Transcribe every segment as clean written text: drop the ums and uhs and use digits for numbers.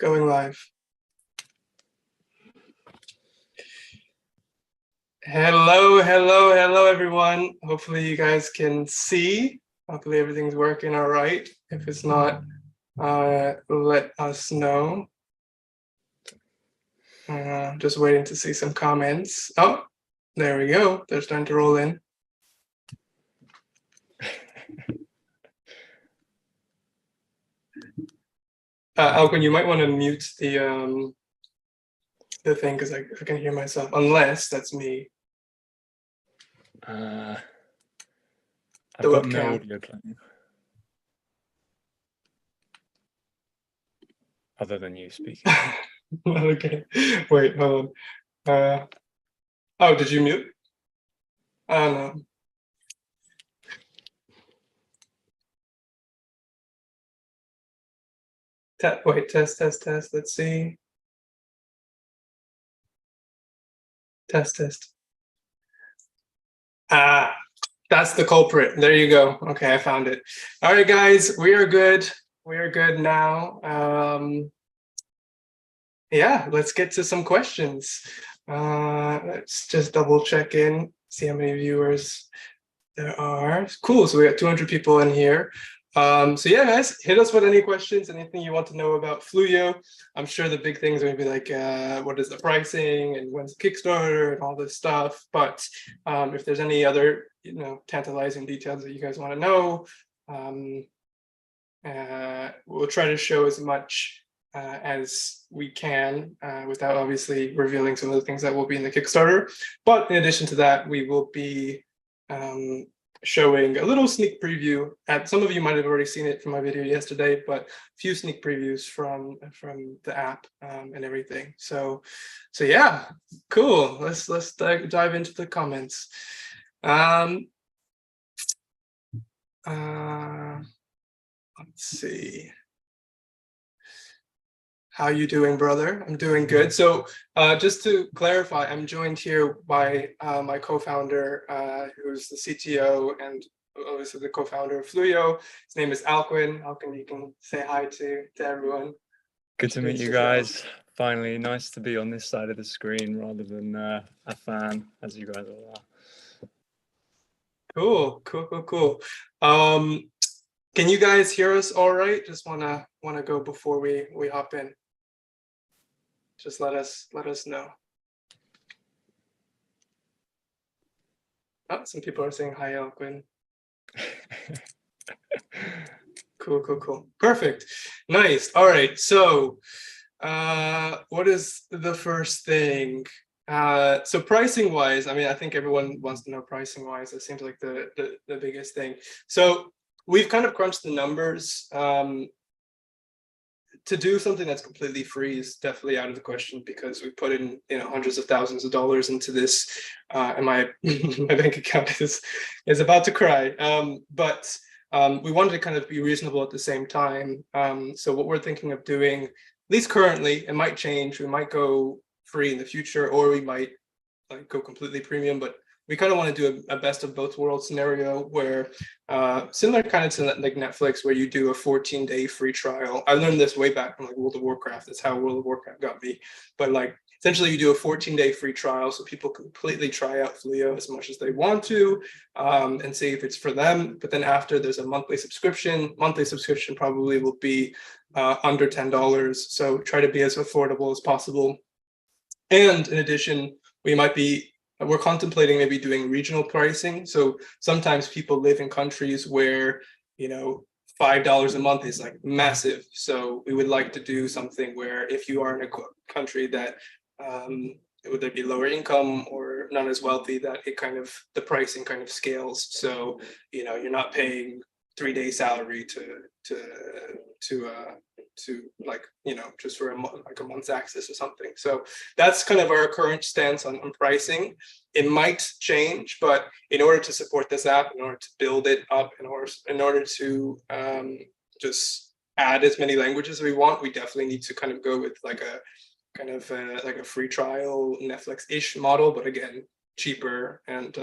Going live. Hello, everyone. Hopefully you guys can see. Hopefully everything's working all right. If it's not, let us know. Just waiting to see some comments. Oh, there we go. They're starting to roll in. Alvin, you might want to mute the thing because I can hear myself, unless that's me. I've got no audio playing. Other than you speaking. Okay. Wait, hold on. Oh, did you mute? No. Wait, test. Let's see. Test. That's the culprit. There you go. Okay, I found it. All right, guys, we are good. We are good now. Yeah, let's get to some questions. Let's just double check in, see how many viewers there are. Cool, so we got 200 people in here. So yeah, guys, hit us with any questions, anything you want to know about Fluyo. I'm sure the big things are gonna be like, what is the pricing and when's the Kickstarter and all this stuff. But if there's any other, tantalizing details that you guys want to know, we'll try to show as much as we can without obviously revealing some of the things that will be in the Kickstarter. But in addition to that, we will be showing a little sneak preview. Some of you might have already seen it from my video yesterday, but a few sneak previews from the app and everything. So yeah, cool. Let's dive into the comments. Let's see. How you doing, brother? I'm doing good. So just to clarify, I'm joined here by my co-founder, who's the CTO and obviously the co-founder of Fluyo. His name is Alquin. Alquin, you can say hi to everyone. Good to meet you guys. Finally, nice to be on this side of the screen rather than a fan, as you guys all are. Cool. Can you guys hear us all right? Just wanna go before we hop in. Just let us know. Oh, some people are saying hi, Alquin. Cool. Perfect. Nice. All right. So what is the first thing? So pricing wise, I think everyone wants to know pricing wise. That seems like the biggest thing. So we've kind of crunched the numbers. To do something that's completely free is definitely out of the question because we put in hundreds of thousands of dollars into this, and my bank account is about to cry. But we wanted to kind of be reasonable at the same time. So what we're thinking of doing, at least currently, it might change. We might go free in the future, or we might go completely premium. But we kind of want to do a best of both worlds scenario where similar kind of to like Netflix, where you do a 14-day free trial. I learned this way back from like World of Warcraft. That's how World of Warcraft got me. But like essentially you do a 14-day free trial so people completely try out Fluyo as much as they want to and see if it's for them. But then after, there's a monthly subscription. Monthly subscription probably will be under $10. So try to be as affordable as possible. And in addition, we're contemplating maybe doing regional pricing. So sometimes people live in countries where, $5 a month is like massive. So we would like to do something where if you are in a country that would there be lower income or not as wealthy, that the pricing kind of scales. So, you're not paying 3-day salary to just for a month's access or something. So that's kind of our current stance on pricing. It might change, but in order to support this app, in order to build it up, in order to just add as many languages as we want, we definitely need to kind of go with like a free trial Netflix-ish model, but again, cheaper and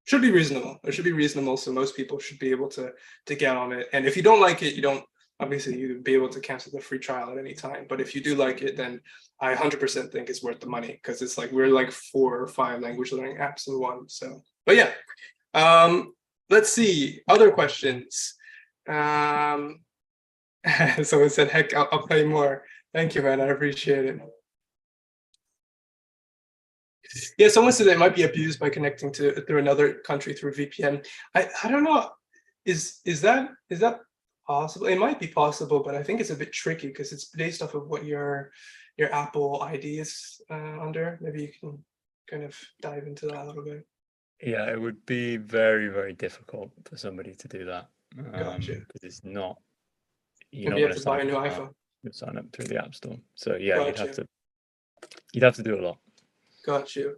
should be reasonable. It should be reasonable, so most people should be able to get on it. And if you don't like it, you don't obviously you'd be able to cancel the free trial at any time. But if you do like it, then I 100% think it's worth the money, because it's like we're like 4 or 5 language learning apps in one. So, but yeah, let's see other questions. Someone said, "Heck, I'll play more." Thank you, man. I appreciate it. Yeah, someone said it might be abused by connecting through another country through VPN. I don't know. Is that possible? It might be possible, but I think it's a bit tricky because it's based off of what your Apple ID is under. Maybe you can kind of dive into that a little bit. Yeah, it would be very, very difficult for somebody to do that. Gotcha. Because it's not, you're Maybe not you going have to to buy a sign new up. iPhone. You'd sign up through the App Store. So yeah, Gotcha. you'd have to do a lot. Got you.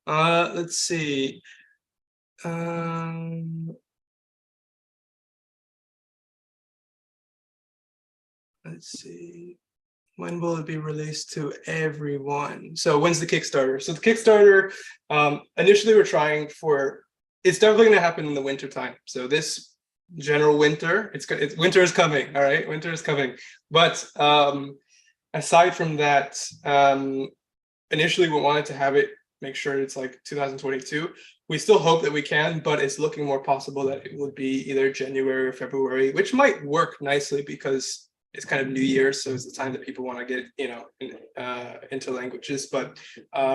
Let's see. Let's see. When will it be released to everyone? So when's the Kickstarter? So the Kickstarter, initially we're trying for, it's definitely going to happen in the winter time. So this general winter, winter is coming. All right, winter is coming. But aside from that, initially we wanted to have it, make sure it's like 2022. We still hope that we can, but it's looking more possible that it would be either January or February, which might work nicely because it's kind of New Year, so it's the time that people want to get, into languages. But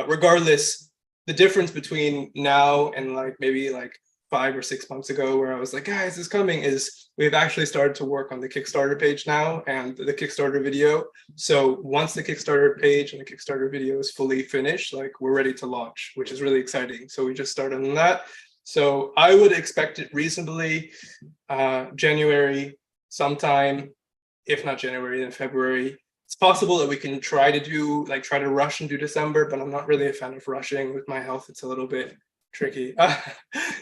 regardless, the difference between now and like maybe like 5 or 6 months ago, where I was like, guys, it's coming, is we've actually started to work on the Kickstarter page now and the Kickstarter video. So once the Kickstarter page and the Kickstarter video is fully finished, like we're ready to launch, which is really exciting. So we just started on that. So I would expect it reasonably January sometime. If not January, then February. It's possible that we can try to rush and do December, but I'm not really a fan of rushing with my health. It's a little bit tricky.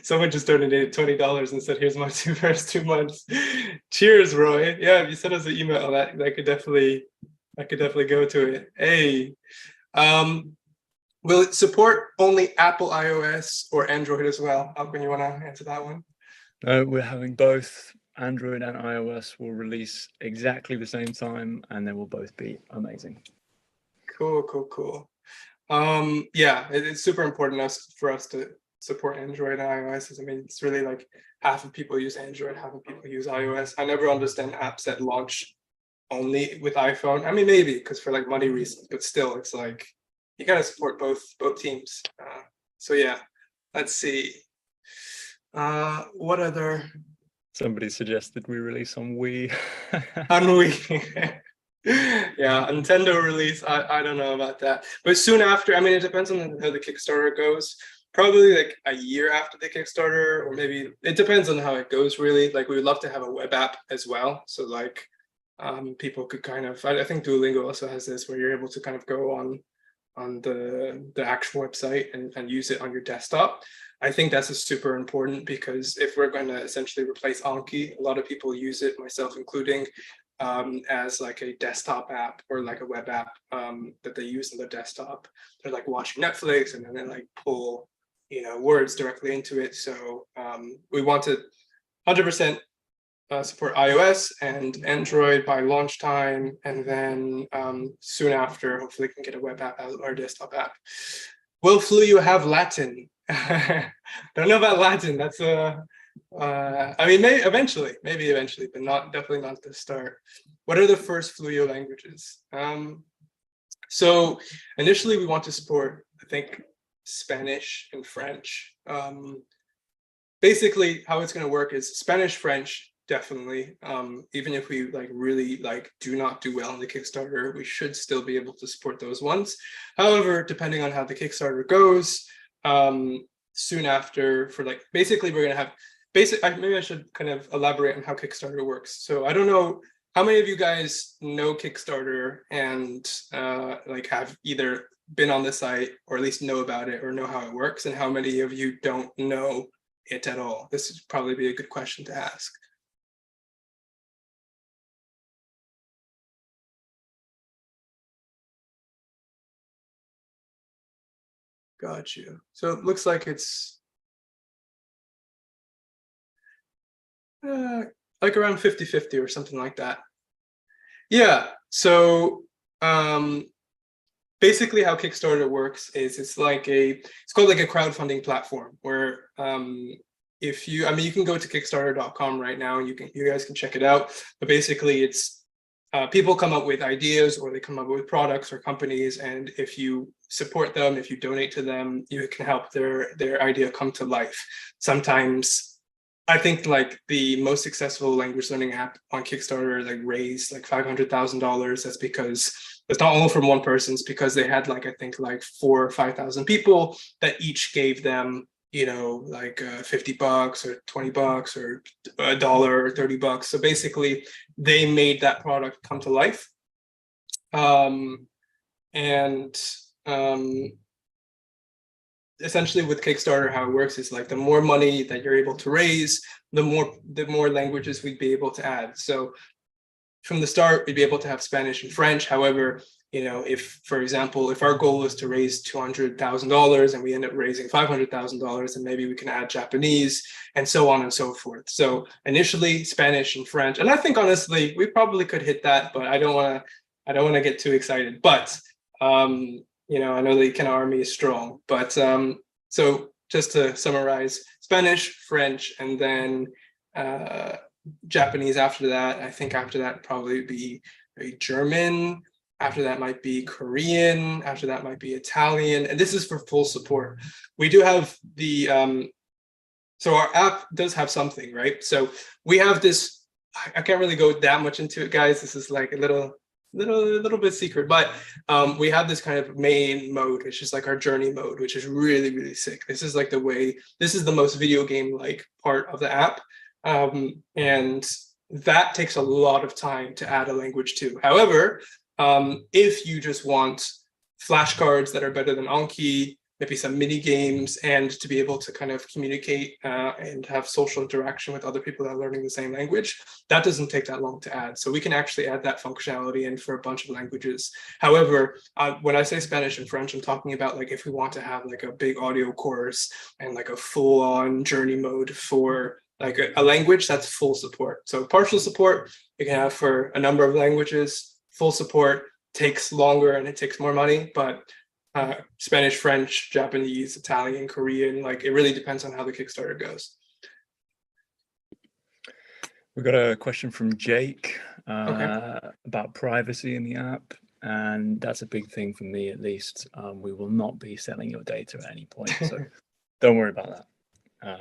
Someone just donated $20 and said, "Here's my first 2 months." Cheers, Roy. Yeah, if you send us an email, that could definitely go to it. Hey, will it support only Apple iOS or Android as well? Alvin, you want to answer that one? No, we're having both. Android and iOS will release exactly the same time, and they will both be amazing. Cool. Yeah, it's super important for us to support Android and iOS. I mean, it's really like half of people use Android, half of people use iOS. I never understand apps that launch only with iPhone. I mean, maybe because for like money reasons, but still, it's like you gotta support both teams. So yeah, let's see. What other? Somebody suggested we release on Wii. On Wii. Yeah, Nintendo release. I don't know about that, but soon after. I mean, it depends on how the Kickstarter goes. Probably like a year after the Kickstarter, or maybe it depends on how it goes. Really, like we would love to have a web app as well. So like, people could kind of. I think Duolingo also has this where you're able to kind of go on the actual website and use it on your desktop. I think that's super important because if we're going to essentially replace Anki, a lot of people use it, myself including, as like a desktop app or like a web app that they use on their desktop. They're like watching Netflix and then they like pull, words directly into it. So we want to 100% support iOS and Android by launch time, and then soon after, hopefully, can get a web app or desktop app. Will Fluyo have Latin? Don't know about Latin. That's I mean, maybe eventually, but definitely not at the start. What are the first Fluyo languages? So initially, we want to support, I think, Spanish and French. Basically, how it's going to work is Spanish, French, definitely. Even if we really do not do well in the Kickstarter, we should still be able to support those ones. However, depending on how the Kickstarter goes, soon after, for basically we're going to have maybe I should kind of elaborate on how Kickstarter works. So I don't know how many of you guys know Kickstarter and have either been on the site or at least know about it or know how it works, and how many of you don't know it at all. This would probably be a good question to ask. Got you. So it looks like it's like around 50-50 or something like that. Yeah. So basically how Kickstarter works is it's called like a crowdfunding platform where if you, I mean, you can go to kickstarter.com right now and you guys can check it out. But basically it's people come up with ideas or they come up with products or companies, and if you support them, if you donate to them, you can help their idea come to life. Sometimes I think like the most successful language learning app on Kickstarter like raised like $500,000. That's because it's not all from one person. It's because they had like I think like 4,000 or 5,000 people that each gave them, you know, like $50 or $20 or $1 or $30. So basically, they made that product come to life. And essentially with Kickstarter, how it works is like the more money that you're able to raise, the more languages we'd be able to add. So from the start, we'd be able to have Spanish and French. However, you know, if, for example, if our goal is to raise $200,000 and we end up raising $500,000, then maybe we can add Japanese and so on and so forth. So initially Spanish and French, and I think honestly we probably could hit that, but I don't want to get too excited. But you know, I know the Ikenna army is strong, but so just to summarize, Spanish, French, and then Japanese after that. I think after that probably be German. After that might be Korean. After that might be Italian. And this is for full support. We do have the so our app does have something, right? So we have this. I can't really go that much into it, guys. This is like a little bit secret, but we have this kind of main mode, which is like our journey mode, which is really sick. This is like this is the most video game like part of the app. And that takes a lot of time to add a language to. However, if you just want flashcards that are better than Anki, maybe some mini games, and to be able to kind of communicate and have social interaction with other people that are learning the same language, that doesn't take that long to add. So we can actually add that functionality in for a bunch of languages. However, when I say Spanish and French, I'm talking about like if we want to have like a big audio course and like a full-on journey mode for like a language, that's full support. So partial support you can have for a number of languages. Full support takes longer and it takes more money, but Spanish, French, Japanese, Italian, Korean, like it really depends on how the Kickstarter goes. We've got a question from Jake Okay. about privacy in the app, and that's a big thing for me at least. We will not be selling your data at any point, so don't worry about that.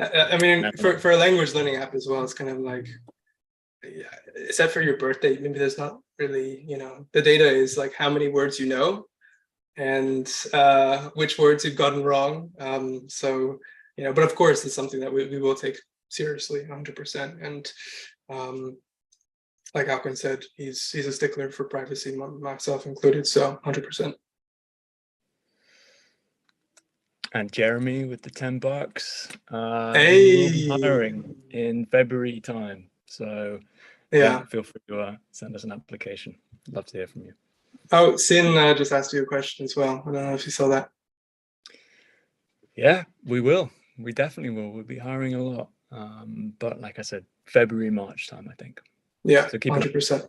I mean, for a language learning app as well, it's kind of like, yeah, except for your birthday, maybe there's not really, you know, the data is like how many words you know and which words you've gotten wrong. So, you know, but of course, it's something that we will take seriously 100%. And like Alquin said, he's a stickler for privacy, myself included, so 100%. And Jeremy with the $10. Hey, will be hiring in February time. So yeah, feel free to send us an application. Love to hear from you. Oh, Sin just asked you a question as well. I don't know if you saw that. Yeah, we will. We definitely will. We'll be hiring a lot. But like I said, February, March time, I think. Yeah, so keep 100%.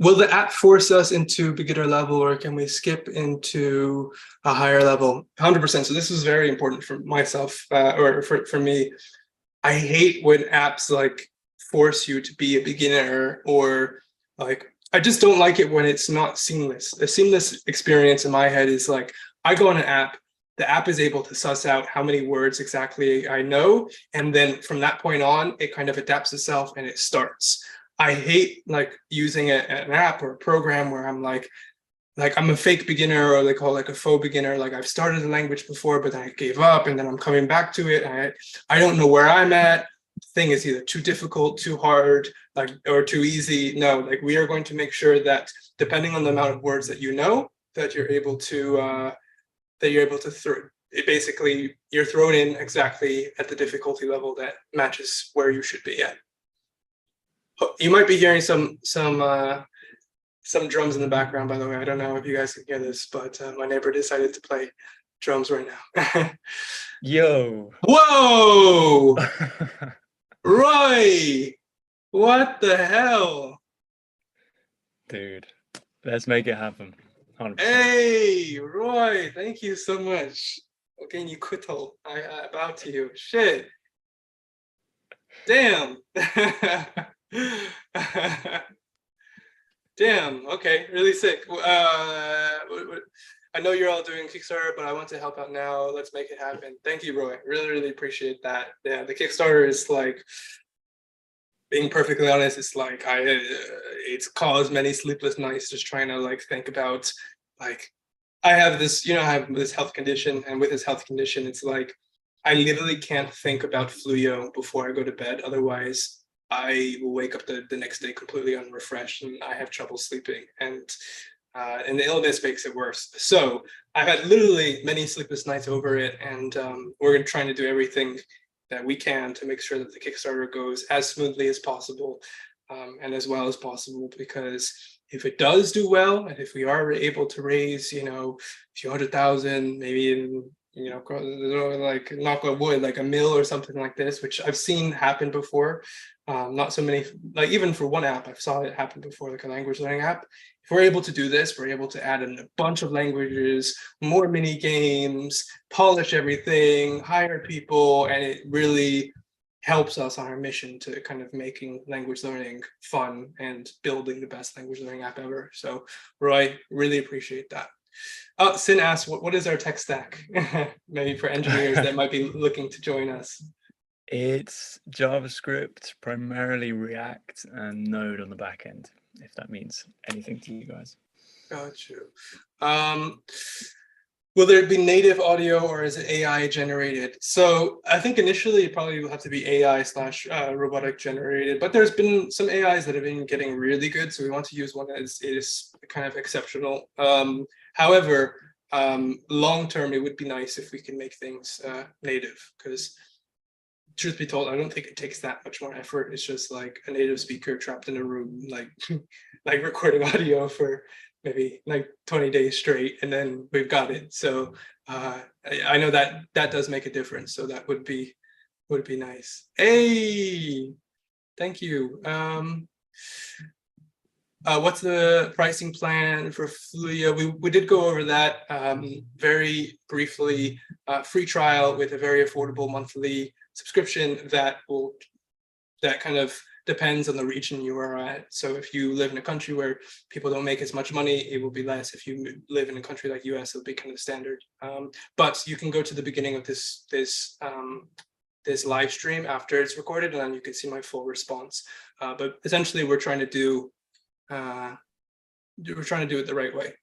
Will the app force us into beginner level, or can we skip into a higher level? 100%. So this is very important for myself, or for me. I hate when apps like force you to be a beginner, or like, I just don't like it when it's not seamless. The seamless experience in my head is like, I go on an app, the app is able to suss out how many words exactly I know. And then from that point on, it kind of adapts itself and it starts. I hate like using an app or a program where I'm like I'm a fake beginner, or they call like a faux beginner. Like I've started a language before, but then I gave up and then I'm coming back to it. I don't know where I'm at. The thing is either too difficult, too hard, like, or too easy. No, like we are going to make sure that depending on the amount of words that you know, that you're able to throw it. Basically, you're thrown in exactly at the difficulty level that matches where you should be at. You might be hearing some drums in the background, by the way. I don't know if you guys can hear this, but my neighbor decided to play drums right now. Yo. Whoa! Roy! What the hell? Dude, let's make it happen. 100%. Hey, Roy, thank you so much. Okay, you quittal. I bow to you. Shit. Damn. Damn. Okay, really sick. I know you're all doing Kickstarter, but I want to help out now. Let's make it happen. Thank you, Roy. Really, really appreciate that. Yeah, the Kickstarter is like, being perfectly honest, it's like it's caused many sleepless nights just trying to like think about like I have this, I have this health condition, and with this health condition, it's like I literally can't think about Fluyo before I go to bed. Otherwise, I will wake up the next day completely unrefreshed, and I have trouble sleeping. And the illness makes it worse. So I've had literally many sleepless nights over it, and we're trying to do everything that we can to make sure that the Kickstarter goes as smoothly as possible and as well as possible, because if it does do well, and if we are able to raise, a few 100,000, maybe even, like knock on wood, like $1 million or something like this, which I've seen happen before. Not so many, like even for one app, I've saw it happen before, like a language learning app. If we're able to do this, we're able to add in a bunch of languages, more mini games, polish everything, hire people, and it really helps us on our mission to kind of making language learning fun and building the best language learning app ever. So Roy, really appreciate that. Sin asks, what is our tech stack? Maybe for engineers that might be looking to join us. It's JavaScript, primarily React, and Node on the back end, if that means anything to you guys. Got you. Will there be native audio, or is it AI generated? So I think initially it probably will have to be AI / robotic generated, but there's been some AIs that have been getting really good. So we want to use one that is kind of exceptional. However, long term, it would be nice if we can make things native, because truth be told, I don't think it takes that much more effort. It's just like a native speaker trapped in a room, like like recording audio for maybe like 20 days straight, and then we've got it. So I know that does make a difference. So that would be nice. Hey, thank you. What's the pricing plan for Fluyo? We did go over that very briefly. Free trial with a very affordable monthly subscription that kind of depends on the region you are at. So if you live in a country where people don't make as much money, it will be less. If you live in a country like US, it'll be kind of standard. But you can go to the beginning of this live stream after it's recorded, and then you can see my full response. But essentially, we're trying to do it the right way.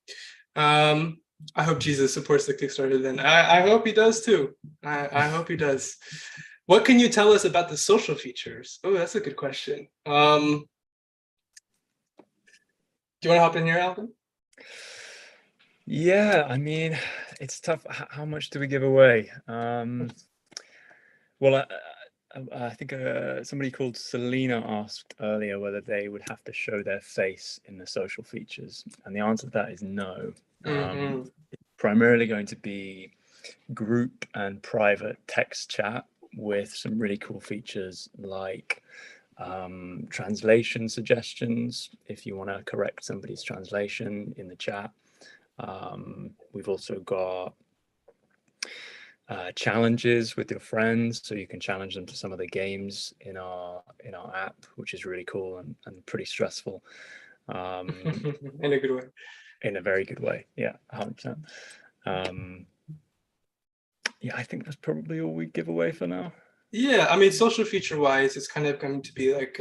I hope Jesus supports the Kickstarter then. I hope he does too. I hope he does. What can you tell us about the social features? Oh, that's a good question. Do you want to hop in here, Alvin? Yeah, I mean, it's tough. How much do we give away? Well, I think somebody called Selena asked earlier whether they would have to show their face in the social features, and the answer to that is no. It's primarily going to be group and private text chat with some really cool features like translation suggestions if you want to correct somebody's translation in the chat. We've also got challenges with your friends, so you can challenge them to some of the games in our app, which is really cool and pretty stressful. In a good way. In a very good way, yeah, 100%. Yeah, I think that's probably all we give away for now. Yeah, I mean, social feature wise, it's kind of going to be like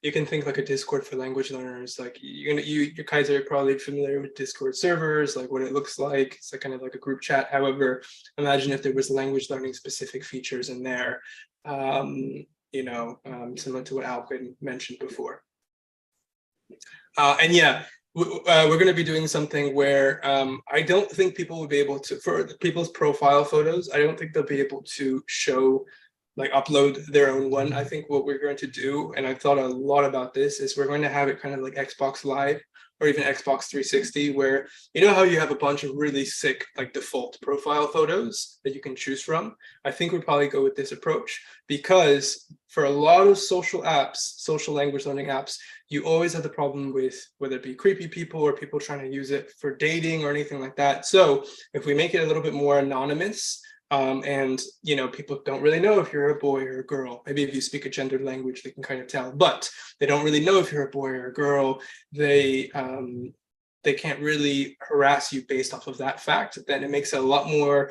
you can think like a Discord for language learners. Like you guys are probably familiar with Discord servers, like what it looks like. It's like kind of like a group chat. However, imagine if there was language learning specific features in there, similar to what Alvin mentioned before. And yeah, we're going to be doing something where I don't think people will be able to, for people's profile photos, I don't think they'll be able to show, like upload their own one. I think what we're going to do, and I've thought a lot about this, is we're going to have it kind of like Xbox Live, or even Xbox 360, where you know how you have a bunch of really sick like default profile photos that you can choose from. I think we'd probably go with this approach, because for a lot of social apps, social language learning apps, you always have the problem with whether it be creepy people or people trying to use it for dating or anything like that. So if we make it a little bit more anonymous, and you know, people don't really know if you're a boy or a girl. Maybe if you speak a gendered language, they can kind of tell, but they don't really know if you're a boy or a girl. They can't really harass you based off of that fact. Then it makes it a lot more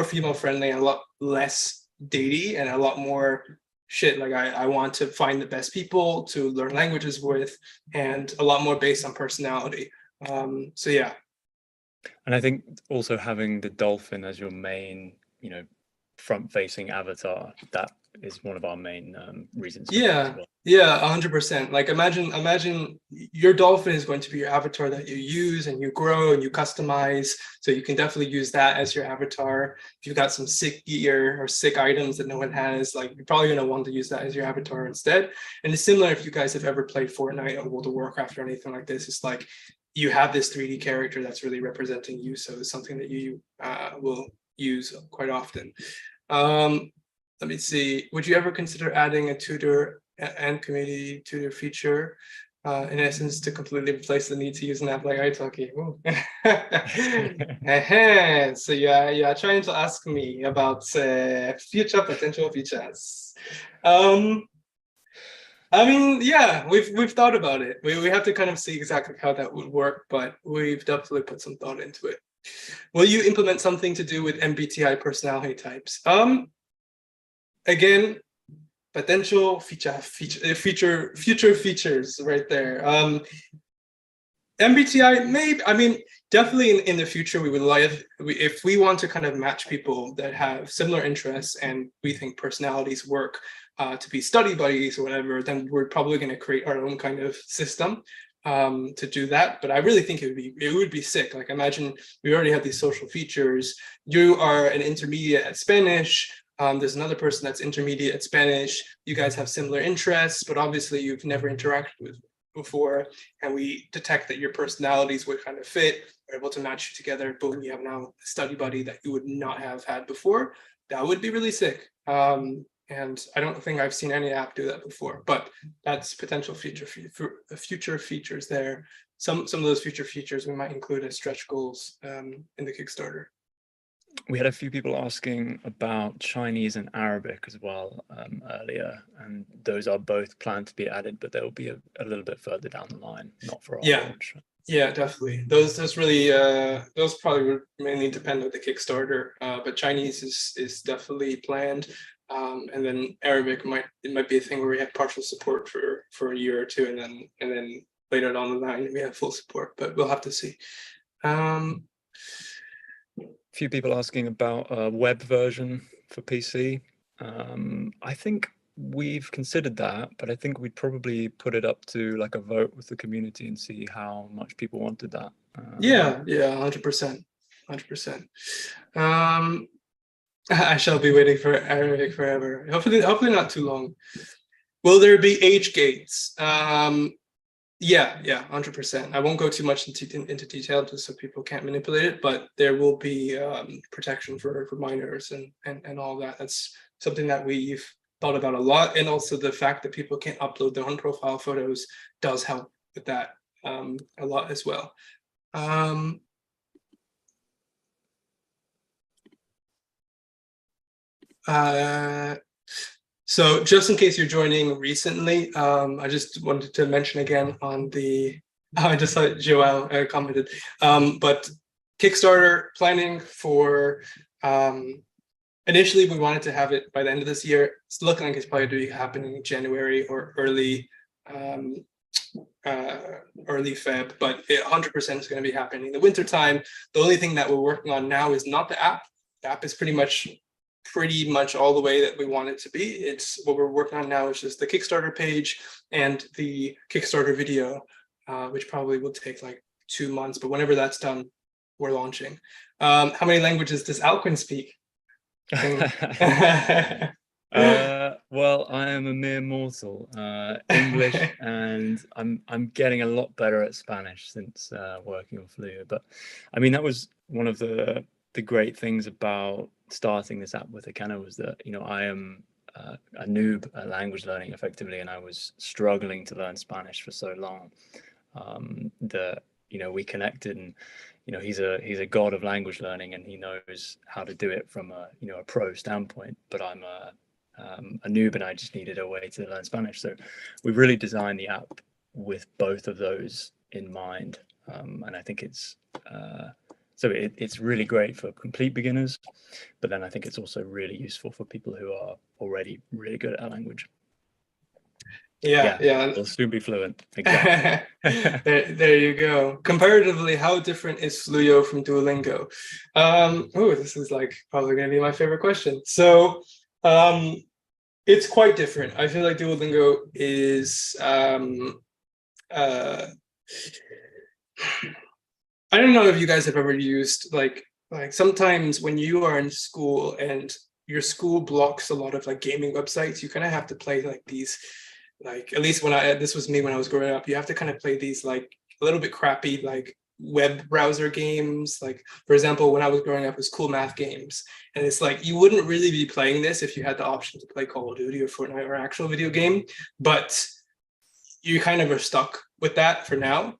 female friendly, and a lot less datey, and a lot more shit like I want to find the best people to learn languages with, and a lot more based on personality. So yeah. And I think also having the dolphin as your main, you know, front-facing avatar, that is one of our main reasons for that as well. Yeah, 100%. Like imagine your dolphin is going to be your avatar that you use and you grow and you customize. So you can definitely use that as your avatar. If you've got some sick gear or sick items that no one has, like you're probably gonna want to use that as your avatar instead. And it's similar if you guys have ever played Fortnite or World of Warcraft or anything like this. It's like you have this 3D character that's really representing you. So it's something that you will use quite often. Let me see. Would you ever consider adding a tutor and community tutor feature, in essence, to completely replace the need to use an app like italki? So you are trying to ask me about future potential features. I mean, yeah, we've thought about it. We have to kind of see exactly how that would work, but we've definitely put some thought into it. Will you implement something to do with MBTI personality types? Again, potential future features right there. MBTI, maybe, I mean, definitely in the future, we would like, if we want to kind of match people that have similar interests and we think personalities work to be study buddies or whatever, then we're probably going to create our own kind of system to do that. But I really think it would be sick. Like imagine we already have these social features. You are an intermediate at Spanish. There's another person that's intermediate at Spanish. You guys have similar interests, but obviously you've never interacted with before, and we detect that your personalities would kind of fit. We're able to match you together. Boom, you have now a study buddy that you would not have had before. That would be really sick. And I don't think I've seen any app do that before, but that's potential future features there. Some of those future features we might include as stretch goals in the Kickstarter. We had a few people asking about Chinese and Arabic as well earlier, and those are both planned to be added, but they'll be a little bit further down the line, not for our launch. Yeah, definitely. Those really those probably would mainly depend on the Kickstarter, but Chinese is definitely planned, and then Arabic might be a thing where we have partial support for a year or two, and then later down the line we have full support, but we'll have to see. A few people asking about a web version for PC. I think we've considered that, but I think we'd probably put it up to like a vote with the community and see how much people wanted that. Yeah, 100%. I shall be waiting for Arabic forever. Hopefully not too long. Will there be age gates? Yeah, 100%. I won't go too much into detail just so people can't manipulate it, but there will be protection for minors and all that. That's something that we've thought about a lot, and also the fact that people can't upload their own profile photos does help with that a lot as well. So just in case you're joining recently, I just wanted to mention again on the, I just saw Joel commented, but Kickstarter planning for, initially we wanted to have it by the end of this year. It's looking like it's probably to be happening in January or early Feb, but 100% is going to be happening in the winter time. The only thing that we're working on now is not the app. The app is pretty much all the way that we want it to be. It's what we're working on now is just the Kickstarter page and the Kickstarter video, which probably will take like 2 months, but whenever that's done, we're launching. How many languages does Alquin speak? Well, I am a mere mortal. English, and I'm getting a lot better at Spanish since working on Fluyo. But I mean, that was one of the great things about starting this app with Ikenna, was that, you know, I am a noob at language learning effectively, and I was struggling to learn Spanish for so long that, you know, we connected, and, you know, he's a god of language learning, and he knows how to do it from a, you know, a pro standpoint. But I'm a noob, and I just needed a way to learn Spanish. So we've really designed the app with both of those in mind, and I think it's it's really great for complete beginners, but then I think it's also really useful for people who are already really good at a language. Yeah. They'll soon be fluent. Exactly. there you go. Comparatively, how different is Fluyo from Duolingo? This is like probably going to be my favorite question. So it's quite different. I feel like Duolingo is I don't know if you guys have ever used like sometimes when you are in school and your school blocks a lot of like gaming websites, you kind of have to play like these, like, at least this was me when I was growing up, you have to kind of play these like a little bit crappy like web browser games. Like, for example, when I was growing up, it was cool math games, and it's like you wouldn't really be playing this if you had the option to play Call of Duty or Fortnite or actual video game, but you kind of are stuck with that for now.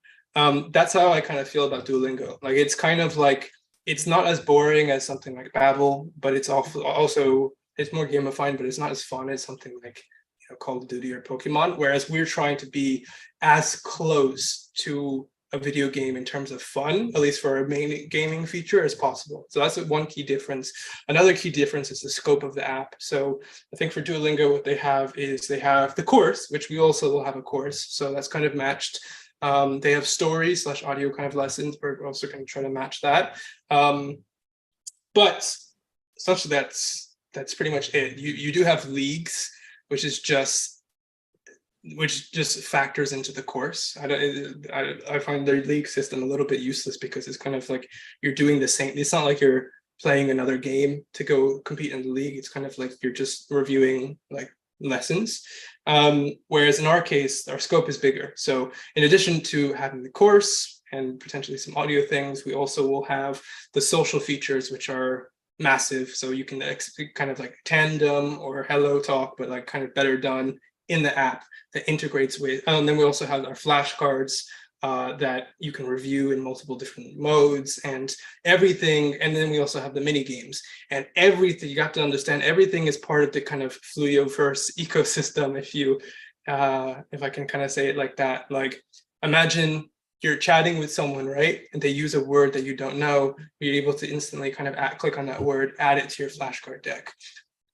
That's how I kind of feel about Duolingo. Like, it's kind of like, it's not as boring as something like Babbel, but it's also it's more gamified, but it's not as fun as something like, you know, Call of Duty or Pokemon. Whereas we're trying to be as close to a video game in terms of fun, at least for our main gaming feature, as possible. So that's one key difference. Another key difference is the scope of the app. So I think for Duolingo, what they have is they have the course, which we also will have a course. So that's kind of matched. They have stories / audio kind of lessons. We're also going to try to match that. But essentially that's pretty much it. You do have leagues, which just factors into the course. I find their league system a little bit useless, because it's kind of like you're doing the same. It's not like you're playing another game to go compete in the league. It's kind of like you're just reviewing like lessons. Whereas in our case, our scope is bigger. So in addition to having the course and potentially some audio things, we also will have the social features, which are massive. So you can kind of like tandem or hello talk, but like kind of better done in the app that integrates with. And then we also have our flashcards that you can review in multiple different modes and everything. And then we also have the mini games and everything. You got to understand everything is part of the kind of Fluyo-verse ecosystem, if I can kind of say it like that. Like, imagine you're chatting with someone, right? And they use a word that you don't know. You're able to instantly kind of click on that word, add it to your flashcard deck.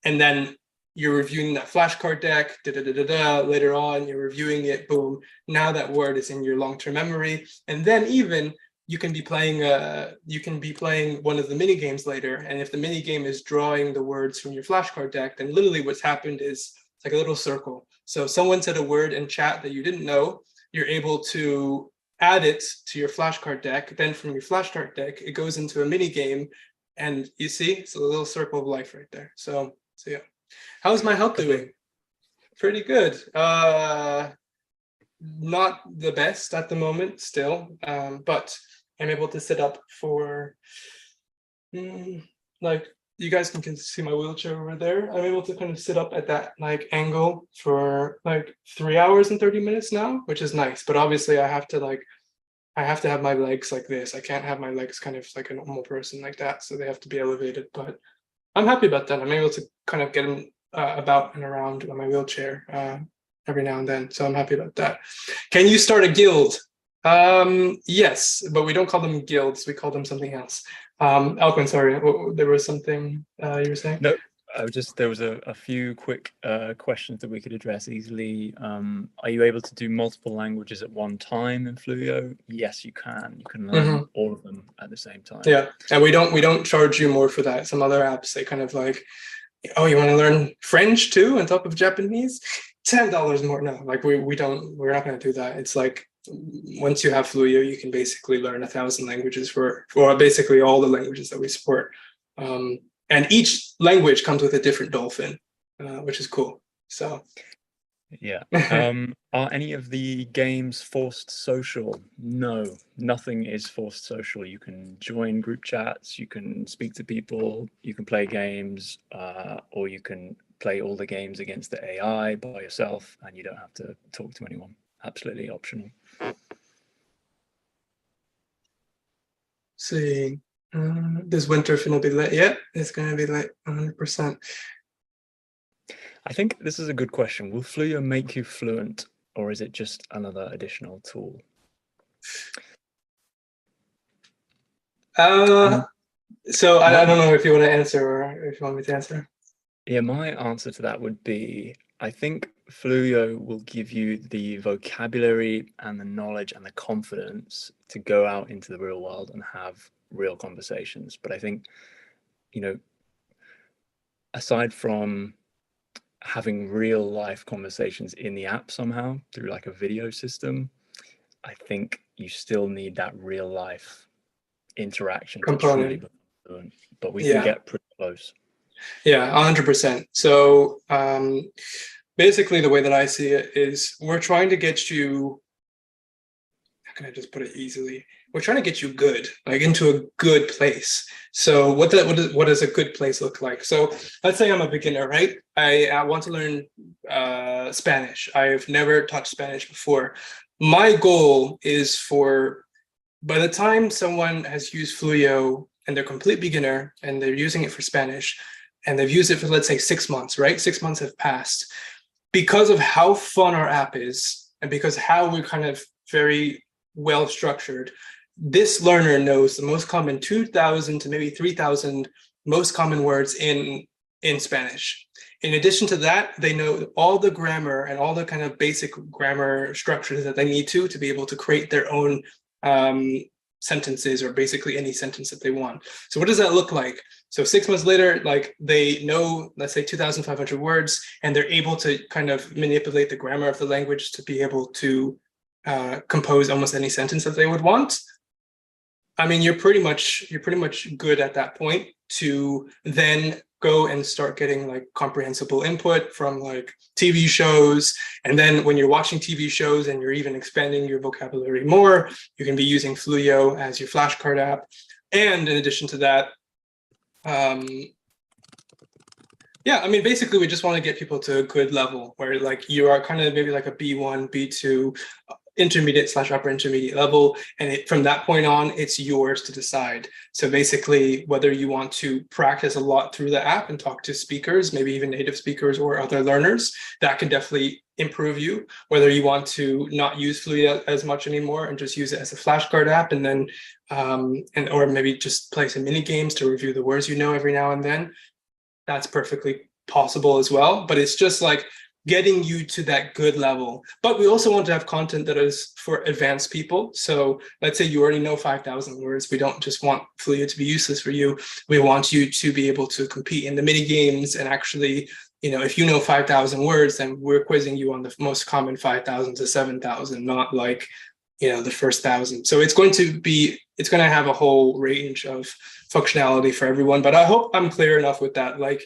And then you're reviewing that flashcard deck, later on, you're reviewing it, boom. Now that word is in your long-term memory. And then even you can be playing one of the mini games later. And if the mini game is drawing the words from your flashcard deck, then literally what's happened is it's like a little circle. So someone said a word in chat that you didn't know, you're able to add it to your flashcard deck. Then from your flashcard deck, it goes into a mini game. And you see, it's a little circle of life right there. So yeah. How's my health doing? Pretty good. Not the best at the moment still, but I'm able to sit up for, like, you guys can see my wheelchair over there. I'm able to kind of sit up at that like angle for like 3 hours and 30 minutes now, which is nice. But obviously I have to have my legs like this. I can't have my legs kind of like a normal person like that. So they have to be elevated, but I'm happy about that. I'm able to kind of get them about and around on my wheelchair every now and then. So I'm happy about that. Can you start a guild? Yes, but we don't call them guilds. We call them something else. Alquin, sorry, there was something you were saying? No, there was a few quick questions that we could address easily. Are you able to do multiple languages at one time in Fluyo? Yes, you can. You can learn all of them at the same time. Yeah, and we don't charge you more for that. Some other apps, they kind of like, oh, you want to learn French too on top of Japanese? $10 more. No, like we're not going to do that. It's like, once you have Fluyo, you can basically learn 1,000 languages for basically all the languages that we support. And each language comes with a different dolphin. which is cool. So yeah. Are any of the games forced social? No, nothing is forced social. You can join group chats, you can speak to people, you can play games, or you can play all the games against the AI by yourself, and you don't have to talk to anyone. Absolutely optional. see, this winter finna be lit. Yeah, it's gonna be lit 100%. I think this is a good question. Will Fluyo make you fluent, or is it just another additional tool? So I don't know if you want to answer or if you want me to answer. Yeah, my answer to that would be, I think Fluyo will give you the vocabulary and the knowledge and the confidence to go out into the real world and have real conversations. But I think, you know, aside from having real life conversations in the app somehow through like a video system, I think you still need that real life interaction to truly Component. become fluent. But we can Yeah. get pretty close. Yeah, 100%. So basically the way that I see it is we're trying to get you, how can I just put it easily? We're trying to get you good, like into a good place. So what does a good place look like? So let's say I'm a beginner, right? I want to learn Spanish. I've never touched Spanish before. My goal is for, by the time someone has used Fluyo and they're a complete beginner and they're using it for Spanish and they've used it for, let's say, 6 months, right? 6 months have passed. Because of how fun our app is and because how we're kind of very well structured, this learner knows the most common 2,000 to maybe 3,000 most common words in Spanish. In addition to that, they know all the grammar and all the kind of basic grammar structures that they need to be able to create their own sentences, or basically any sentence that they want. So what does that look like? So 6 months later, like they know, let's say 2,500 words, and they're able to kind of manipulate the grammar of the language to be able to compose almost any sentence that they would want. I mean, you're pretty much good at that point to then go and start getting like comprehensible input from like TV shows. And then when you're watching TV shows and you're even expanding your vocabulary more, you can be using Fluyo as your flashcard app. And in addition to that, yeah, I mean, basically, we just want to get people to a good level where like you are kind of maybe like a B1, B2, intermediate / upper intermediate level. And from that point on, it's yours to decide. So basically, whether you want to practice a lot through the app and talk to speakers, maybe even native speakers or other learners, that can definitely improve you. Whether you want to not use Fluyo as much anymore and just use it as a flashcard app, and then or maybe just play some mini games to review the words you know every now and then, that's perfectly possible as well. But it's just like getting you to that good level. But we also want to have content that is for advanced people. So let's say you already know 5,000 words. We don't just want Fluyo to be useless for you. We want you to be able to compete in the mini games and actually, you know, if you know 5,000 words, then we're quizzing you on the most common 5,000 to 7,000, not like, you know, the first 1,000. So it's going to have a whole range of functionality for everyone. But I hope I'm clear enough with that. Like,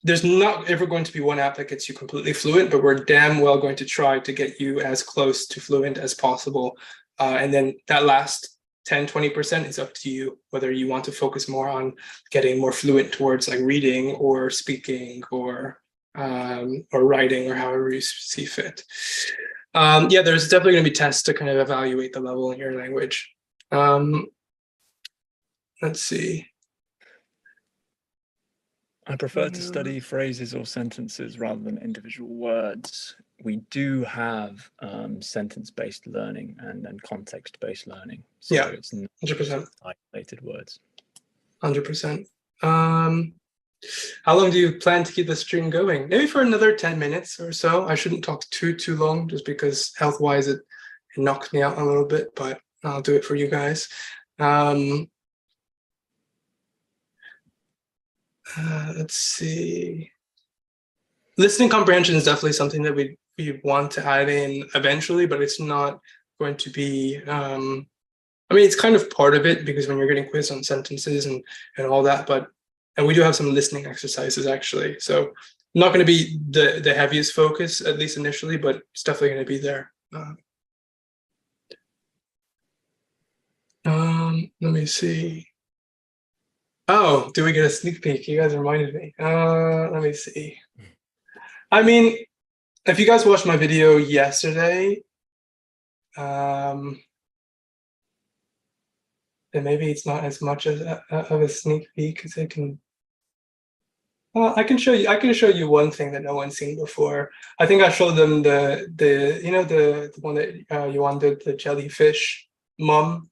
there's not ever going to be one app that gets you completely fluent, but we're damn well going to try to get you as close to fluent as possible. And then that last 10-20% is up to you, whether you want to focus more on getting more fluent towards like reading or speaking or writing, or however you see fit. Yeah, there's definitely going to be tests to kind of evaluate the level in your language. Let's see. I prefer to study phrases or sentences rather than individual words. We do have sentence-based learning and context-based learning. So yeah, it's not 100%. isolated words. 100%. How long do you plan to keep the stream going? Maybe for another 10 minutes or so. I shouldn't talk too long, just because health-wise it knocks me out a little bit, but I'll do it for you guys. Let's see. Listening comprehension is definitely something that we want to add in eventually, but it's not going to be, I mean, it's kind of part of it because when you're getting quizzed on sentences and all that, and we do have some listening exercises actually. So Not going to be the heaviest focus, at least initially, but it's definitely going to be there. Let me see. Oh, do we get a sneak peek? You guys reminded me. Let me see. I mean, if you guys watched my video yesterday, then maybe it's not as much as of a sneak peek as I can. I can show you. I can show you one thing that no one's seen before. I think I showed them the you know the one that you wanted, the jellyfish mum.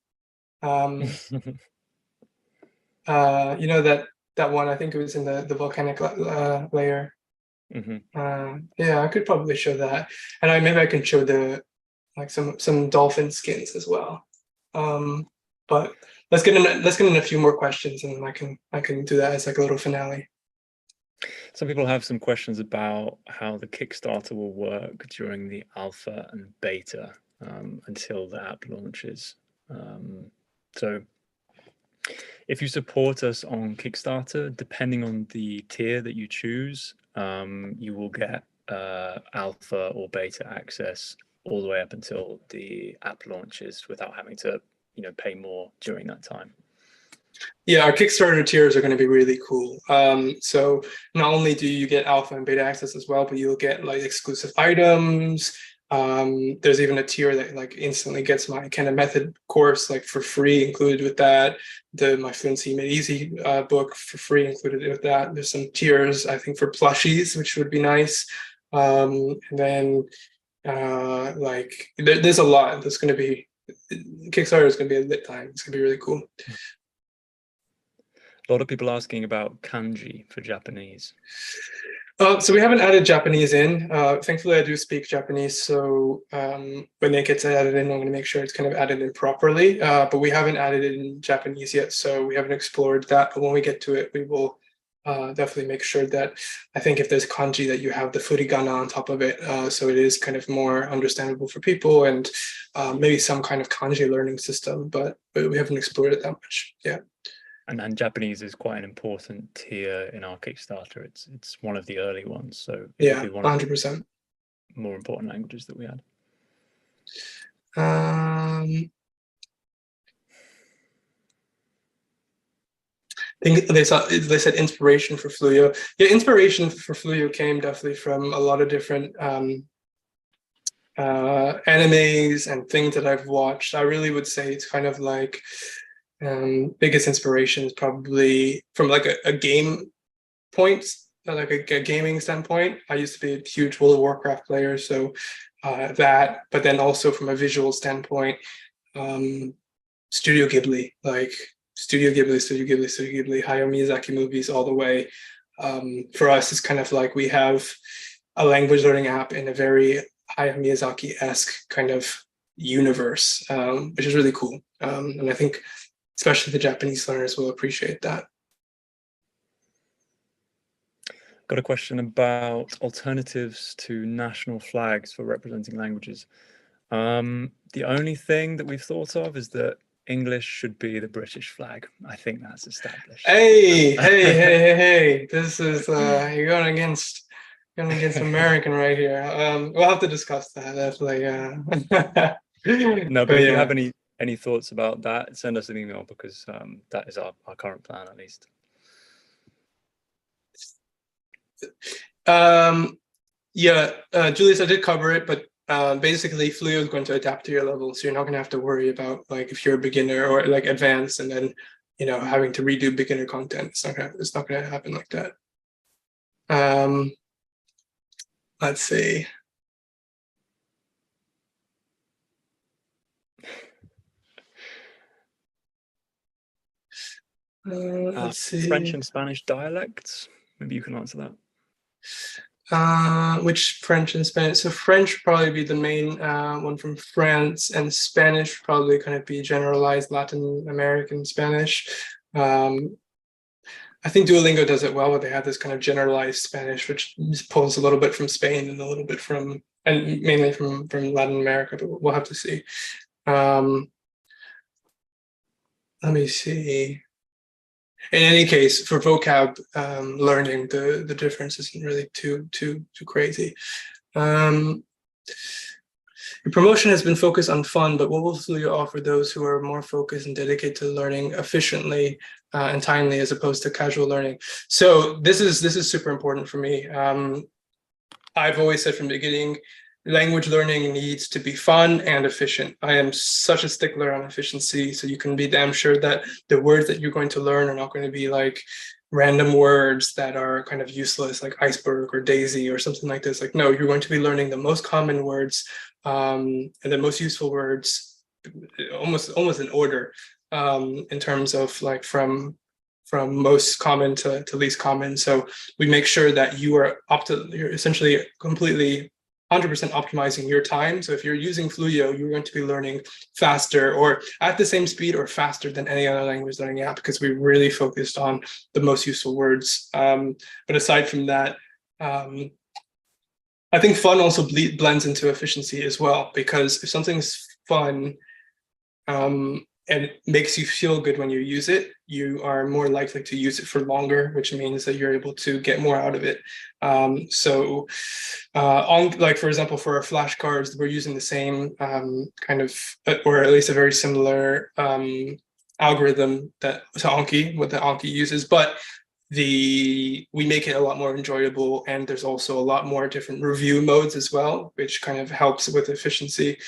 You know that one. I think it was in the volcanic layer. Yeah, I could probably show that, and maybe I can show the like some dolphin skins as well. But let's get in a few more questions, and I can do that as like a little finale. Some people have some questions about how the Kickstarter will work during the alpha and beta until the app launches. So if you support us on Kickstarter, depending on the tier that you choose, you will get alpha or beta access all the way up until the app launches without having to, pay more during that time. Yeah, our Kickstarter tiers are going to be really cool. So not only do you get alpha and beta access as well, but you'll get like exclusive items. There's even a tier that like instantly gets my Ikenna method course like for free included with that. My Fluency Made Easy book for free included with that. There's some tiers I think for plushies, which would be nice. And then like there's a lot that's going to be. Kickstarter is going to be a lit time. It's going to be really cool. A lot of people asking about kanji for Japanese. So we haven't added Japanese in. Thankfully, I do speak Japanese, so when it gets added in, I'm going to make sure it's kind of added in properly. But we haven't added it in Japanese yet, so we haven't explored that. But when we get to it, we will definitely make sure that I think if there's kanji, that you have the furigana on top of it, so it is kind of more understandable for people, and maybe some kind of kanji learning system. But we haven't explored it that much. Yeah. And Japanese is quite an important tier in our Kickstarter. It's one of the early ones, so yeah, 100%. More important languages that we had. I think they said inspiration for Fluyo. Yeah, inspiration for Fluyo came definitely from a lot of different animes and things that I've watched. I really would say it's kind of like biggest inspiration is probably from like a game point, like a gaming standpoint. I used to be a huge World of Warcraft player, so that, but then also from a visual standpoint, Studio Ghibli, like Studio Ghibli, Hayao Miyazaki movies all the way. For us, it's kind of like we have a language learning app in a very Hayao Miyazaki-esque kind of universe, which is really cool. And I think especially the Japanese learners will appreciate that. Got a question about alternatives to national flags for representing languages. The only thing that we've thought of is that English should be the British flag. I think that's established. Hey! This is you're going against American right here. We'll have to discuss that. That's like no, but if you have any thoughts about that, send us an email, because that is our current plan, at least. Yeah, Julius, I did cover it, but basically Fluyo is going to adapt to your level, so you're not going to have to worry about like if you're a beginner or like advanced and then having to redo beginner content. It's not gonna happen like that. Let's see. Let's see. French and Spanish dialects. Maybe you can answer that. Which French and Spanish? So French would probably be the main one from France, and Spanish probably kind of be generalized Latin American Spanish. I think Duolingo does it well, but they have this kind of generalized Spanish, which pulls a little bit from Spain and a little bit from, and mainly from Latin America, but we'll have to see. Let me see. In any case, for vocab learning, the difference isn't really too crazy. The promotion has been focused on fun, but what will Fluyo offer those who are more focused and dedicated to learning efficiently and timely as opposed to casual learning? So this is super important for me. I've always said from the beginning, language learning needs to be fun and efficient. I am such a stickler on efficiency, so you can be damn sure that the words that you're going to learn are not going to be like random words that are kind of useless, like iceberg or daisy or something like this. Like, no, you're going to be learning the most common words and the most useful words, almost in order, in terms of like from most common to least common. So we make sure that you're essentially completely 100% optimizing your time. So if you're using Fluyo, you're going to be learning faster or at the same speed or faster than any other language learning app, because we really focused on the most useful words. But aside from that, I think fun also blends into efficiency as well, because if something's fun and it makes you feel good when you use it, you are more likely to use it for longer, which means that you're able to get more out of it. Like, for example, for our flashcards, we're using the same kind of, or at least a very similar algorithm that what the Anki uses, but we make it a lot more enjoyable, and there's also a lot more different review modes as well, which kind of helps with efficiency.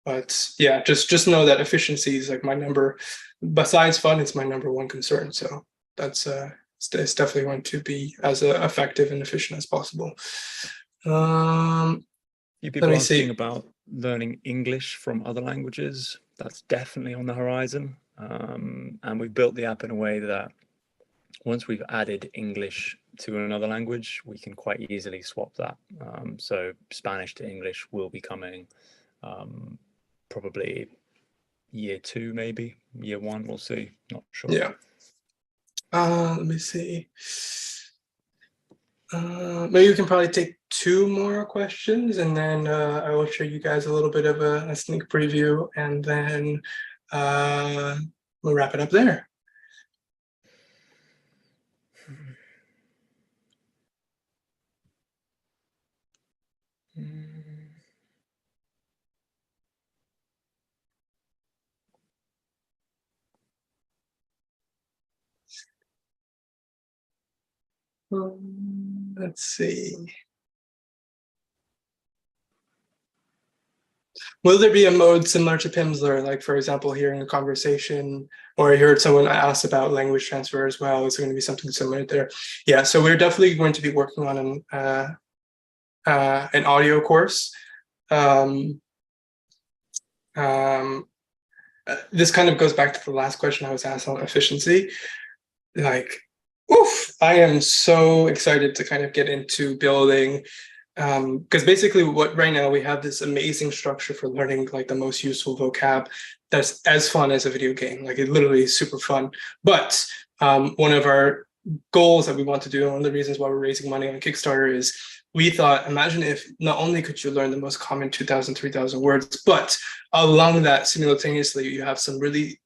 But yeah, just know that efficiency is like my number, besides fun, it's my number one concern. So that's it's definitely going to be as effective and efficient as possible. You people asking about learning English from other languages. That's definitely on the horizon. And we've built the app in a way that once we've added English to another language, we can quite easily swap that. So Spanish to English will be coming probably year 2, maybe year 1, we'll see, not sure. Yeah. Let me see. Maybe we can probably take 2 more questions, and then I will show you guys a little bit of a sneak preview, and then we'll wrap it up there. Let's see. Will there be a mode similar to Pimsleur, like, for example, hearing a conversation, or I heard someone ask about language transfer as well? Is there going to be something similar there? Yeah, so we're definitely going to be working on an audio course. This kind of goes back to the last question I was asked on efficiency. Like, oof, I am so excited to kind of get into building, because basically what right now we have this amazing structure for learning like the most useful vocab that's as fun as a video game. Like, it literally is super fun. But one of our goals that we want to do, and one of the reasons why we're raising money on Kickstarter, is we thought, imagine if not only could you learn the most common 2,000, 3,000 words, but along that simultaneously you have some really,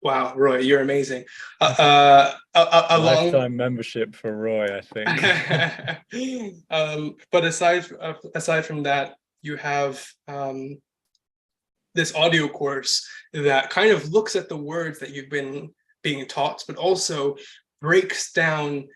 wow, Roy, you're amazing. A lifetime membership for Roy, I think. But aside from that, you have this audio course that kind of looks at the words that you've been being taught, but also breaks down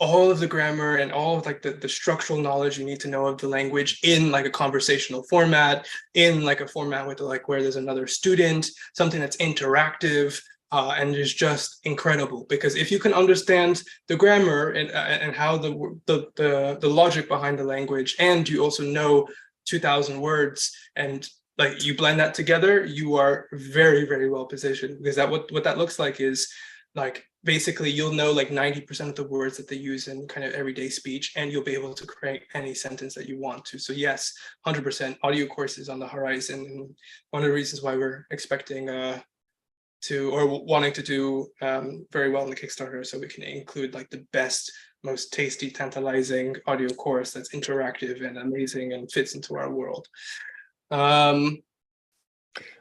all of the grammar and all of like the structural knowledge you need to know of the language in like a conversational format, in like a format with like where there's another student, something that's interactive, and is just incredible. Because if you can understand the grammar and how the logic behind the language, and you also know 2,000 words, and like you blend that together, you are very, very well positioned. Because what that looks like is like, basically you'll know like 90% of the words that they use in kind of everyday speech, and you'll be able to create any sentence that you want to. So yes, 100% audio courses on the horizon. And one of the reasons why we're expecting wanting to do very well in the Kickstarter, so we can include like the best, most tasty, tantalizing audio course that's interactive and amazing and fits into our world.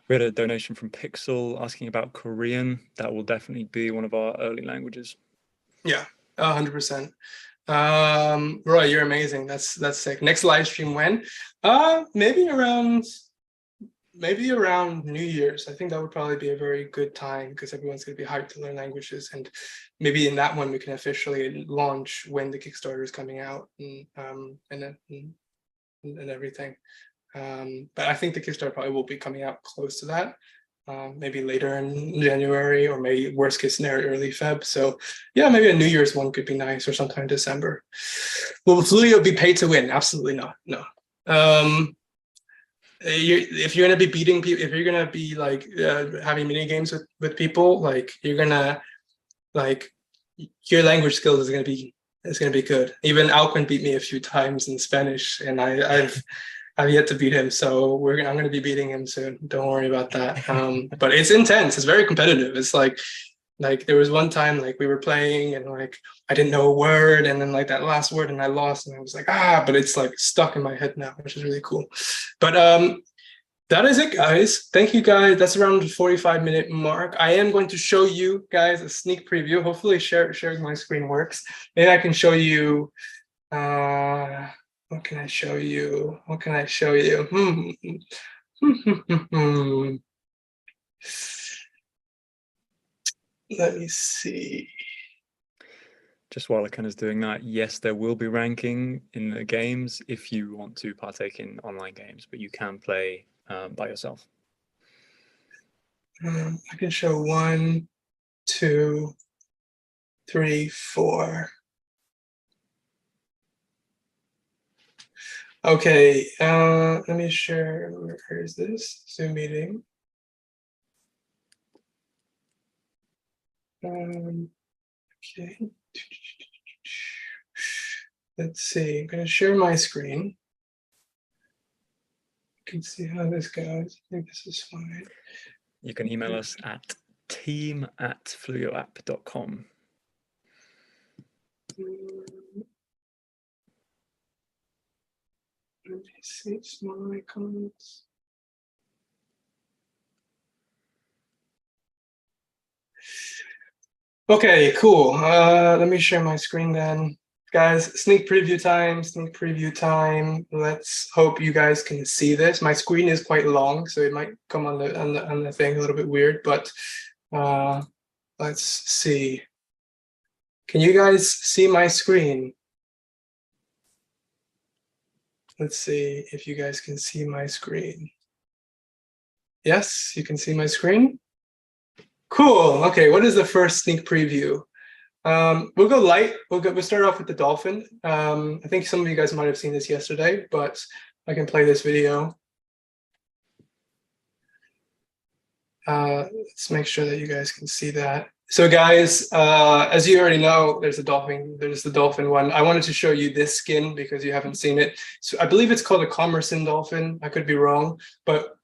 We had a donation from Pixel asking about Korean. That will definitely be one of our early languages. Yeah, 100%. Roy, you're amazing. That's sick. Next live stream when? Maybe around New Year's. I think that would probably be a very good time because everyone's going to be hyped to learn languages, and maybe in that one we can officially launch when the Kickstarter is coming out and everything. But I think the Kickstarter probably will be coming out close to that. Maybe later in January, or maybe worst case scenario early Feb. So yeah, maybe a New Year's one could be nice, or sometime in December. Will Fluyo be paid to win? Absolutely not. No. If you're gonna be beating people, if you're gonna be like having mini games with people, like you're gonna like your language skills is gonna be good. Even Alquin beat me a few times in Spanish, and I've yet to beat him, so I'm gonna be beating him soon. Don't worry about that. But it's intense. It's very competitive. It's like there was one time like we were playing and like I didn't know a word, and then like that last word and I lost, and I was like but it's like stuck in my head now, which is really cool. But that is it, guys. Thank you, guys. That's around the 45-minute mark. I am going to show you guys a sneak preview. Hopefully sharing my screen works. Maybe I can show you what can I show you? What can I show you? Let me see. Just while Ikenna's doing that, yes, there will be ranking in the games if you want to partake in online games, but you can play by yourself. I can show 1, 2, 3, 4. Okay, let me share. Where is this Zoom meeting? Okay. Let's see. I'm going to share my screen. You can see how this goes. I think this is fine. You can email us at team@fluyoapp.com. Let me see small icons. Okay, cool. Let me share my screen then. Guys, sneak preview time. Let's hope you guys can see this. My screen is quite long, so it might come on the thing a little bit weird, but let's see. Can you guys see my screen? Let's see if you guys can see my screen. Yes, you can see my screen? Cool. Okay, what is the first sneak preview? We'll go light. We'll start off with the dolphin. I think some of you guys might have seen this yesterday, but I can play this video. Let's make sure that you guys can see that. So guys, as you already know, there's the dolphin one. I wanted to show you this skin because you haven't seen it. So I believe it's called a Commerson dolphin. I could be wrong, but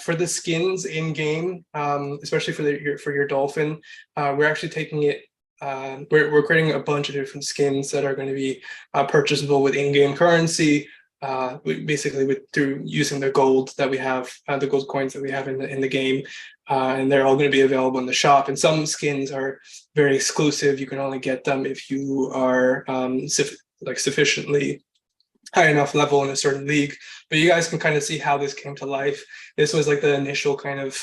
for the skins in game, especially for your dolphin, we're actually taking it. We're creating a bunch of different skins that are going to be purchasable with in-game currency. Basically through using the gold that we have, the gold coins that we have in the game, and they're all going to be available in the shop. And some skins are very exclusive. You can only get them if you are sufficiently high enough level in a certain league. But you guys can kind of see how this came to life. This was like the initial kind of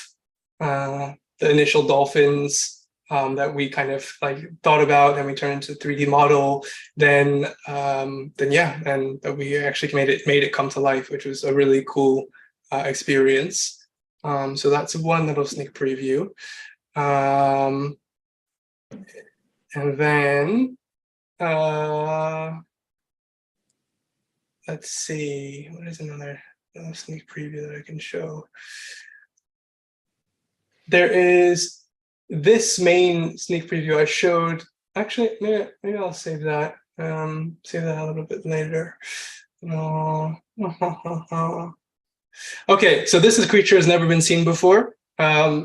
the initial dolphins that we kind of like thought about, and we turned into a 3D model. Then yeah, and we actually made it come to life, which was a really cool experience. So that's one little sneak preview. And then let's see, what is another sneak preview that I can show? There is this main sneak preview I showed. Actually, maybe I'll save that. Save that a little bit later. Okay, so this creature has never been seen before.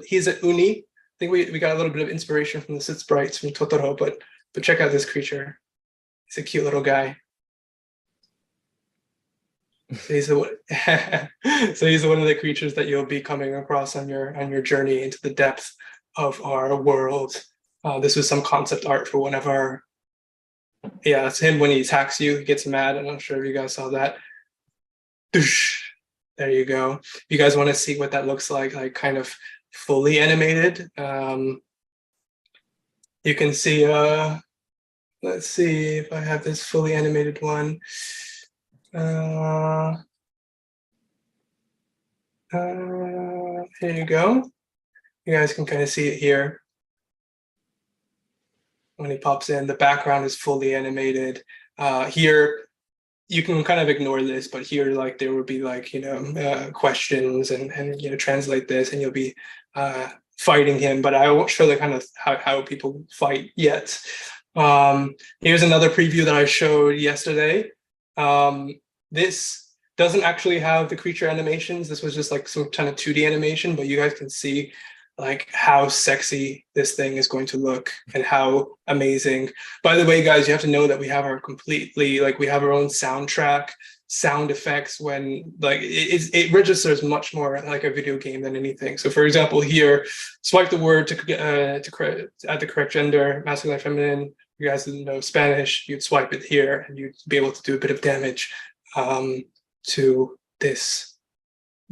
He's an uni. I think we got a little bit of inspiration from the Sit Sprites from Totoro, but check out this creature. He's a cute little guy. So he's so he's one of the creatures that you'll be coming across on your journey into the depth of our world. This was some concept art for one of our. Yeah, that's him when he attacks you. He gets mad. I'm not sure if you guys saw that. There you go. If you guys want to see what that looks like kind of fully animated, you can see. Let's see if I have this fully animated one. Here you go. You guys can kind of see it here. When he pops in, the background is fully animated. Here, you can kind of ignore this, but here, like, there would be like, questions and translate this, and you'll be fighting him. But I won't show the kind of how people fight yet. Here's another preview that I showed yesterday. This doesn't actually have the creature animations. This was just like some kind of 2D animation, but you guys can see like how sexy this thing is going to look and how amazing. By the way, guys, you have to know that we have our we have our own soundtrack, sound effects. When like it registers much more like a video game than anything. So for example, here, swipe the word to add the correct gender, masculine, feminine. You guys didn't know Spanish, you'd swipe it here and you'd be able to do a bit of damage to this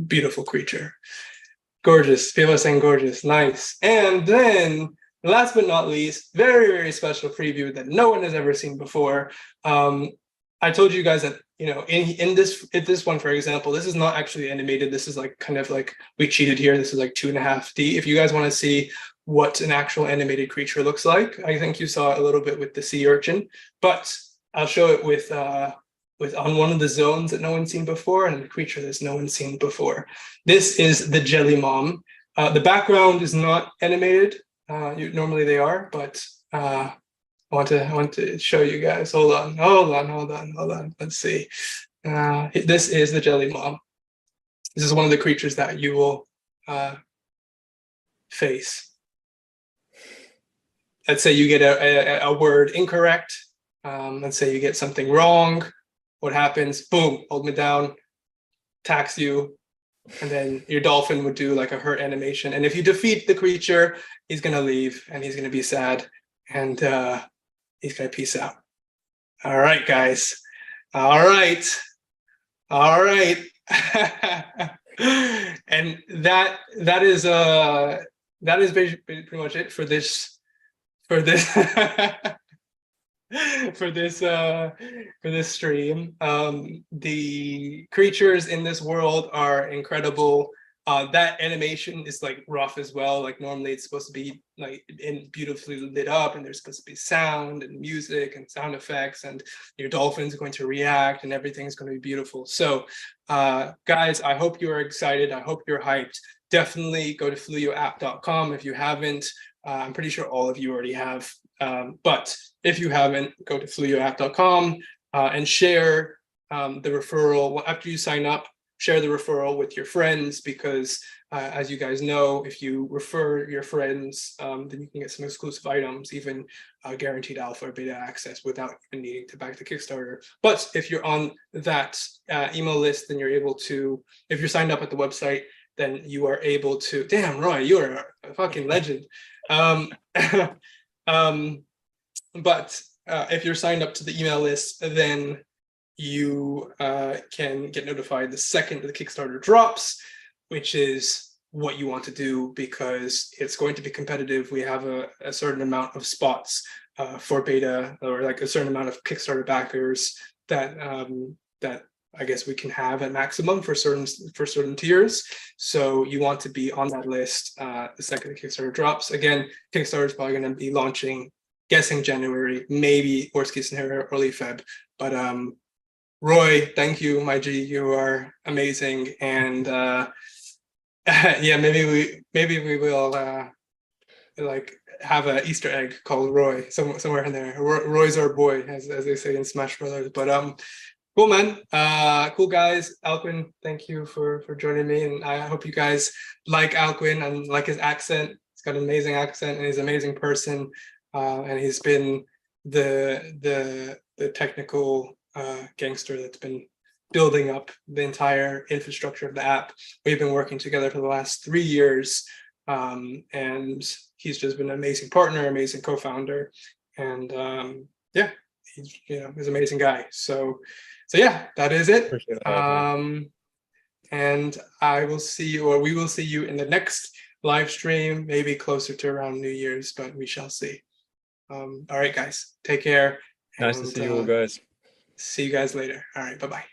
beautiful creature. Gorgeous. People are saying gorgeous. Nice. And then, last but not least, very, very special preview that no one has ever seen before. I told you guys that, in this one, for example, this is not actually animated. This is like kind of like we cheated here. This is like 2.5D. If you guys want to see what an actual animated creature looks like, I think you saw it a little bit with the sea urchin, but I'll show it with on one of the zones that no one's seen before and the creature that's no one's seen before. This is the Jelly Mom. The background is not animated. Normally they are, but I want to show you guys. Hold on. Let's see. This is the Jelly Mom. This is one of the creatures that you will face. Let's say you get a word incorrect. Let's say you get something wrong. What happens? Boom, hold me down, attacks you, and then your dolphin would do like a hurt animation. And if you defeat the creature, he's gonna leave and he's gonna be sad and he's gonna peace out. All right, guys. All right. And that is pretty much it for this for this stream. The creatures in this world are incredible. That animation is like rough as well. Like normally it's supposed to be like beautifully lit up, and there's supposed to be sound and music and sound effects, and your dolphin's going to react and everything's going to be beautiful. So guys, I hope you are excited. I hope you're hyped. Definitely go to fluyoapp.com if you haven't. I'm pretty sure all of you already have. But if you haven't, go to fluyoapp.com and share the referral. After you sign up, share the referral with your friends, because as you guys know, if you refer your friends, then you can get some exclusive items, even guaranteed alpha or beta access without even needing to back the Kickstarter. But if you're on that email list, then you're able to, if you're signed up at the website, then you are able to, damn, Roy, you are a fucking legend. But if you're signed up to the email list, then you can get notified the second the Kickstarter drops, which is what you want to do, because it's going to be competitive. We have a certain amount of spots for beta, or like a certain amount of Kickstarter backers that I guess we can have at maximum for certain tiers. So you want to be on that list the second the Kickstarter drops. Again, Kickstarter is probably going to be launching, guessing January, maybe worst case scenario early Feb. But Roy, thank you, my G. You are amazing, and yeah, maybe we will like have an Easter egg called Roy somewhere in there. Roy's our boy, as they say in Smash Brothers. But cool, man. Cool, guys. Alcuin, thank you for joining me, and I hope you guys like Alcuin and like his accent. He's got an amazing accent, and he's an amazing person, and he's been the technical gangster that's been building up the entire infrastructure of the app. We've been working together for the last 3 years, and he's just been an amazing partner, amazing co-founder, and yeah, he's he's an amazing guy. So yeah, that is it. Appreciate that. And I will see you, or we will see you in the next live stream, maybe closer to around New Year's, but we shall see. All right, guys, take care. Nice to see you all, guys. See you guys later. All right, bye-bye.